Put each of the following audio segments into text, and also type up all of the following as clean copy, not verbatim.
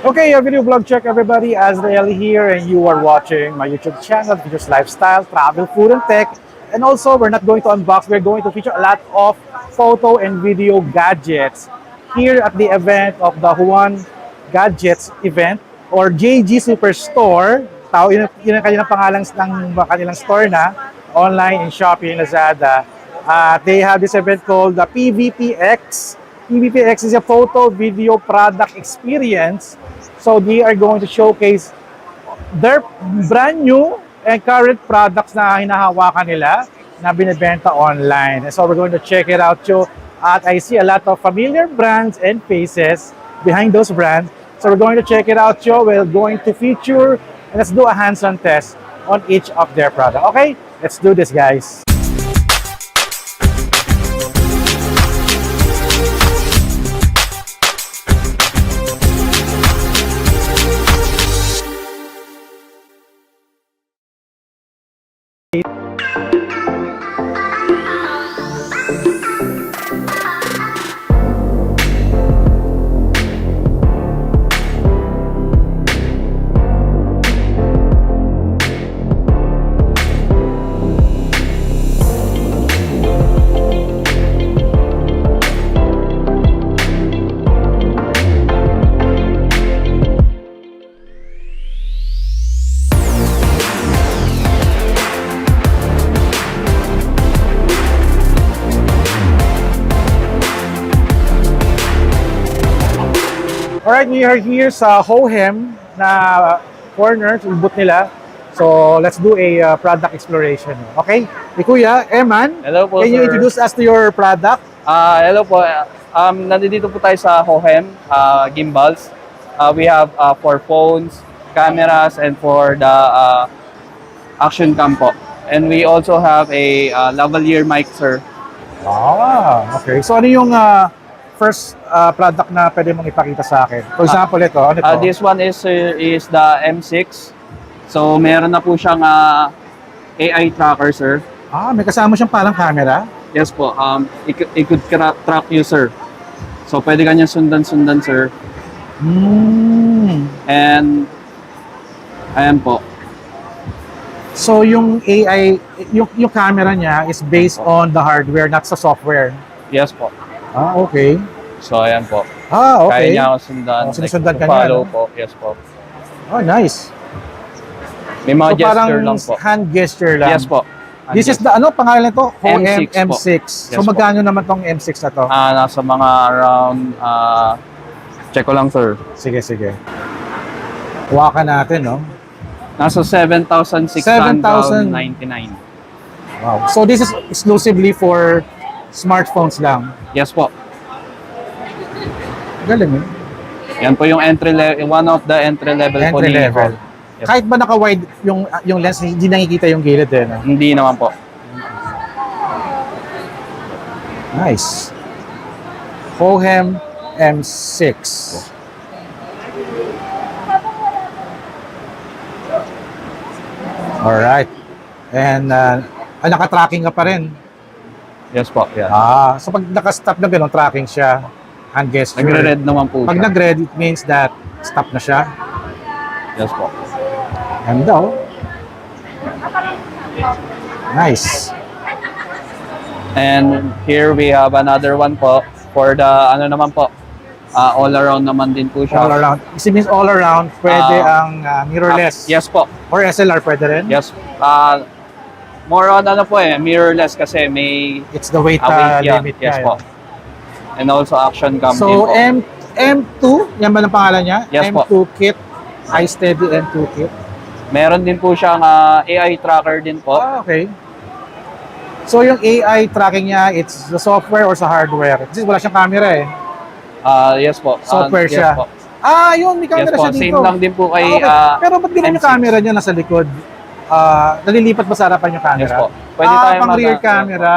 Okay, a video vlog check everybody. Azrael here and you are watching my YouTube channel, Features Lifestyle, Travel, Food and Tech. And also, we're not going to unbox, we're going to feature a lot of photo and video gadgets here at the event of the Juan Gadgets event or JG Superstore. Yun ang kanilang pangalan ng kanilang store na online in Shopee, Lazada. They have this event called the PVPX. PVPX is a photo video product experience. So they are going to showcase their brand new and current products na hinahawakan nila na binibenta online. So we're going to check it out too. At I see a lot of familiar brands and faces behind those brands. So we're going to check it out too. We're going to feature and let's do a hands-on test on each of their products. Okay, let's do this, guys. Alright, we are here sa Hohem na corner, sa booth nila. So, let's do a product exploration. Okay? Kuya, Eman, Hello po, can you sir. introduce us to your product? Hello po. Nandito po tayo sa Hohem gimbals. We have for phones, cameras, and for the action cam po. And we also have a lavalier mic, sir. Okay. So, ano yung first product na pwede mong ipakita sa akin? For example, ito. Ano ito? This one is the M6. So, meron na po siyang AI tracker, sir. May kasama siyang parang camera? Yes po. It could track you, sir. So, pwede kanyang sundan-sundan, sir. And, ayan po. So, yung AI, yung camera niya is based on the hardware, not sa software. Yes po. Okay. So, ayan po. Okay. Kaya niya ako sundan. Sinusundan ka niya, follow no? po. Yes po. Nice. May mga So, gesture parang lang po. hand gesture lang. Yes po. This is the, pangalan nito? M6 po. M6. Yes So, magkano naman tong M6 na to? Nasa mga around, check ko lang, sir. Sige. Hawakan natin, no? Nasa 7,699. Wow. So, this is exclusively for smartphones lang. Yes po. Galing, eh? Yan po yung entry level, one of the entry level po Entry ni level. Yes. Kahit ba naka-wide yung lens, hindi nakikita yung gilid, eh, no? Hindi naman po. Nice. Hohem M6. Alright. And naka-tracking ka pa rin. Yes po. Yan. So pag naka-stop na gano'n, tracking siya. Hand gesture. Nagre-red naman po Pag siya. nag-red, it means that stop na siya. Yes po. Ganda, oh. Nice. And here we have another one po for the ano naman po. All around naman din po siya. All around. It means all around, pwede ang mirrorless. Yes po. Or SLR pwede rin? Yes. More on ano po mirrorless kasi may It's the weight weight, yeah. limit Yes niya, po. And also action cam din So, po. M2, yan ba ang pangalan niya? Yes M2 kit. iSteady M2 kit. Meron din po siyang AI tracker din po. Okay. So, yung AI tracking niya, it's the software or sa hardware? Kasi wala siyang camera, eh. Yes po. Software Yes siya. po. Yun, may Yes camera po. siya dito. Same lang din po kay Okay. Pero ba't ganun yung M6? camera niya nasa likod? Nalilipat ba sa harapan yung camera? Yes po. Pwede tayo pang rear camera.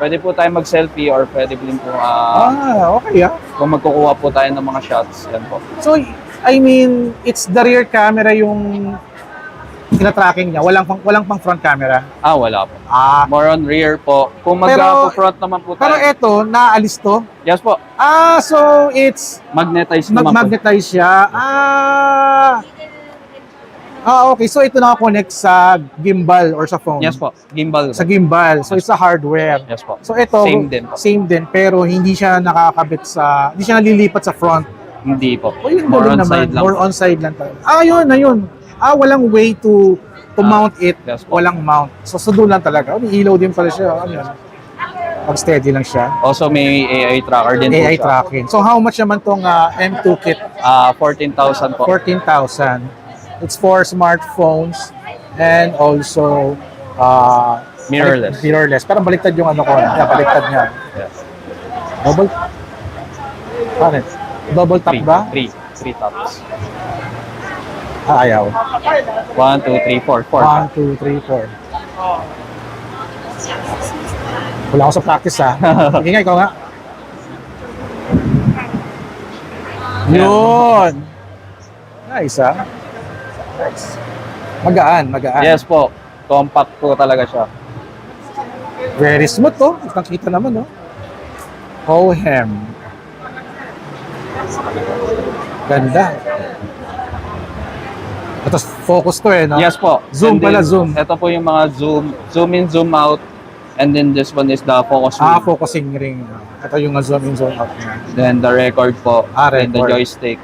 Pwede po tayo mag-selfie or pwede din po Okay, kung magkukuha po tayo ng mga shots. Yan po. So, I mean, it's the rear camera yung Tina-tracking niya, walang pang front camera. Wala po. Ah, More on rear po. Kung Pero- mag-front naman po pero tayo. ito, naalis to. Yes po. So it's Magnetized naman po. mag-magnetize siya. Okay. So ito naka-connect sa gimbal or sa phone. Yes po. Gimbal. Sa gimbal. So it's a hardware. Yes po. So ito, Same din po. pero hindi siya nakakabit hindi siya nalilipat sa front. Hindi po. Yun More galing on side lang. More on side lang talaga. Yun. Walang way to mount it. Yes po. Walang mount. So doon lang talaga. May ilaw din pala siya. Ano yun? Pag steady lang siya. Also may AI tracker din po AI siya. tracking. So how much naman tong M2 kit? 14,000 po. 14,000. It's for smartphones and also Mirrorless. Mirrorless. Pero baliktad yung ano ko. Baliktad niya. Yes. Double. Paano? Double tap ba? Three taps. Ayaw. 1, 2, 3, 4. 1, 2, 3, 4. Wala ako sa practice ha. Sige nga, ikaw nga. Yun! Nice ha. Nice. Magaan. Yes po. Compact po talaga siya. Very smooth to. Nakita naman no. Hohem. Ganda. Ito focus to no? Yes po. Zoom And then, pala, zoom. Ito po yung mga zoom in, zoom out. And then this one is the focus ring. Focusing ring. Ito yung zoom in, zoom out niya. Then the record po. And the Record. joystick.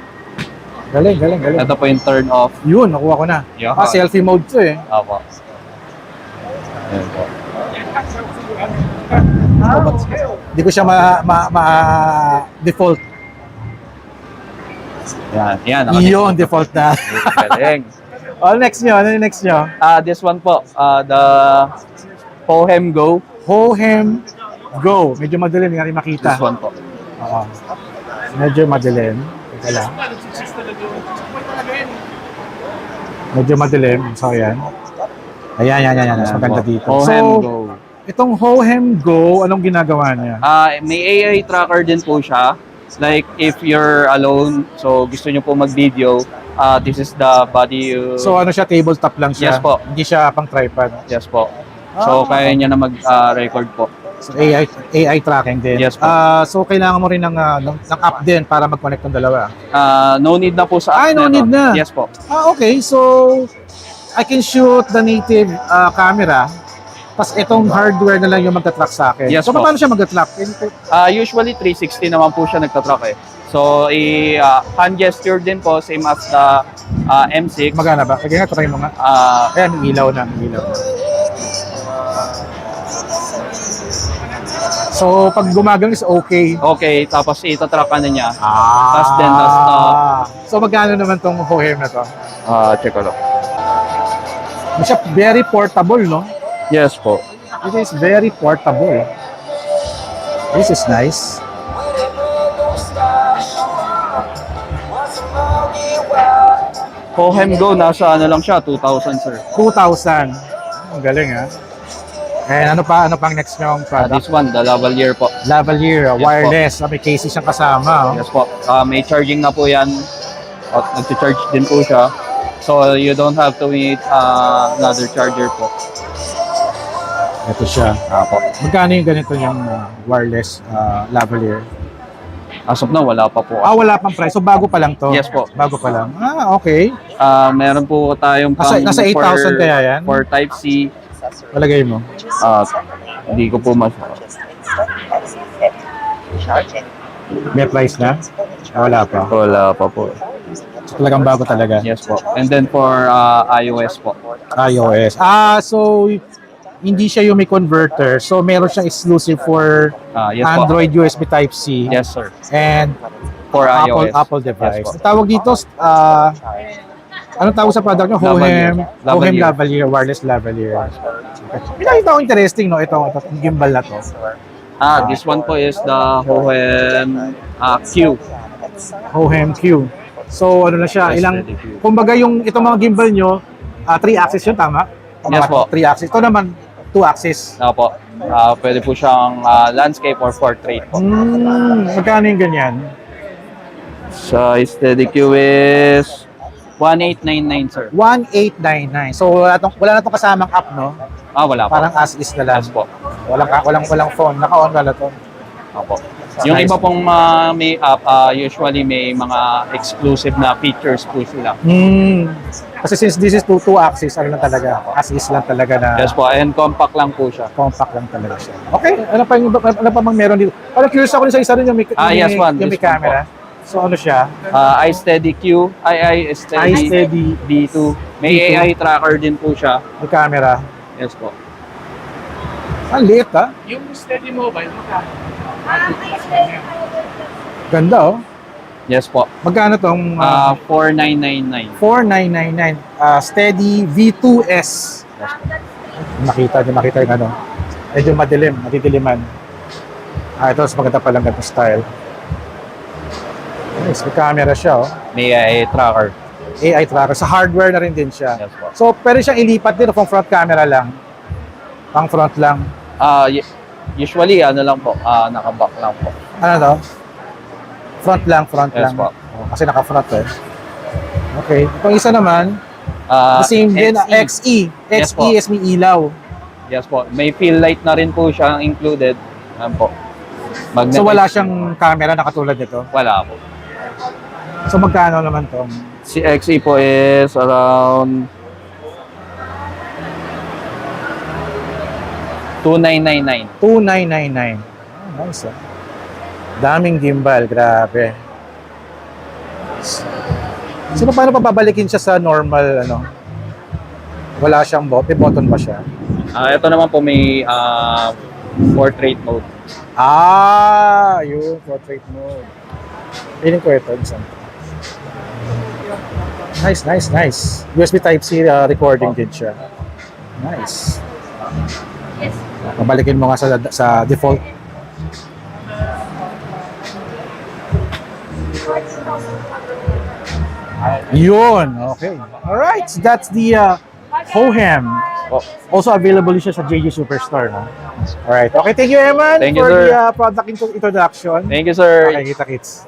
Galing. Ito po yung turn off. Yun, nakuha ko na. Yeah. Selfie mode to eh. Opo. Ayan po. Hindi ko siya default. Yan. Yun, default na. Galing. Next nyo. Ano yung next nyo? This one po. The Hohem Go. Hohem Go. Medyo madilim, hindi makita. This one po. Oo. Medyo madilim. Teka lang. Medyo madilim. So, yan. Ayan. Mas maganda dito. Hohem So, Go. itong Hohem Go, anong ginagawa niya? May AI tracker din po siya. Like if you're alone, so gusto nyo po mag-video, this is the body. So, ano siya? Tabletop lang siya? Yes po. Hindi siya pang tripod? Yes po. So kaya niya na mag-record po. So, AI tracking din? Yes po. So, kailangan mo rin ng app din para mag-connect ng dalawa? No need na po sa app no nito. need na? Yes po. Okay. So, I can shoot the native camera. Tapos itong hardware na lang yung magta-track sa akin. Yes So, po. paano siya magta-track? Usually 360 naman po siya nagtatrack eh. So, hand gesture din po, same as the M6. Magana ba? Kaya nga, try mo nga. Ayan, may ilaw na. So, pag gumagano is okay. Okay, tapos itatrack ka na niya. Tapos then, So, magkano naman tong Hohem na to? Check ko lang. Siya very portable, no? Yes po. It is very portable. This is nice. Hohem Go, nasa ano lang siya, 2,000 sir. 2,000. Ang galing, ha? And ano pang next nyong product? This one, the lavalier po. Lavalier, Yes, wireless. May cases siyang kasama. Oh. Yes po. May charging na po yan. At nag-charge din po siya. So you don't have to need another charger po. Ito siya. Po. Magkano yung ganito yung wireless lavalier? As of now, wala pa po. Wala pang price. So bago pa lang to? Yes po. Bago pa lang. Okay. Meron po tayong Nasa 8,000 kaya yan? For Type-C. Palagay mo. Hindi ko po mas... May price na? Wala pa. Wala pa po. So, talagang bago talaga. Yes po. And then for iOS po. iOS. So hindi siya yung may converter. So meron siyang exclusive for Yes po. Android USB Type-C Yes sir. and For iOS. Apple device. Yes po. Ang tawag dito, anong tawag sa product nyo? Hohem Lavalier, wireless lavalier. May nakita ko interesting, no? Itong gimbal na to. This one po is the Hohem Q. Hohem Q. So ano na siya, kumbaga itong mga gimbal nyo, 3-axis yun, tama? Yes po. 3-axis. Ito naman, 2-axis. Opo. Pwede po siyang landscape or portrait po. Magkano yung ganyan? Sa Steady Q is 1899, sir. 1899. So wala na tong kasamang app, no? Wala po. Parang as is na lang. Yes po. Walang phone. Naka-on wala to. Opo. So, Yung nice. iba pong may app, usually may mga exclusive na features po sila. Kasi since this is two axis, ano lang talaga, as is lang talaga na Yes po, and compact lang po siya. compact lang talaga siya. Okay, ano pa bang meron dito? Parang curious ako sa isa rin yung may, Yes, one. yung may This one camera. So ano siya? iSteady Q, iSteady iSteady B2. May B2. AI tracker din po siya. May camera. Yes po. Ang liit ha. Yung steady mobile, Ganda oh. Yes po. Magkano tong 4999. 4999 Steady V2S. Makita yung ano. Medyo madilim, matidiliman. Ito, mas maganda palang ganito style. Nice, may camera siya oh. May AI tracker. AI tracker. Sa hardware na rin din siya. Yes po. So, pwede siyang ilipat din kung front camera lang. Pang front lang. Usually, ano lang po, naka-back lang po. Ano to? Front lang. Yes lang. po. Oh, kasi naka-front eh. Okay. Itong isa naman, the same din, XE. Yes po. XE is may ilaw. Yes po. May fill light na rin po siya included. Yan po. So, wala siyang camera na katulad nito. Wala po. So, magkano naman to? Si XE po is around 2999. 2999. Oh, nice ah. Daming gimbal, grabe. So, paano pa babalikin siya sa normal, ano? Wala siyang may button ba siya? Ito naman po may portrait mode. Yun, portrait mode. Piling ko ito, isang. Nice. USB Type-C recording din siya. Nice. Pabalikin mo nga sa default. Yun, okay. Alright, so that's the Hohem. Also available siya sa JG Superstore. No? Alright, okay. Thank you, Eman, Thank you, for sir. the product introduction. Thank you, sir. Okay, kita kits.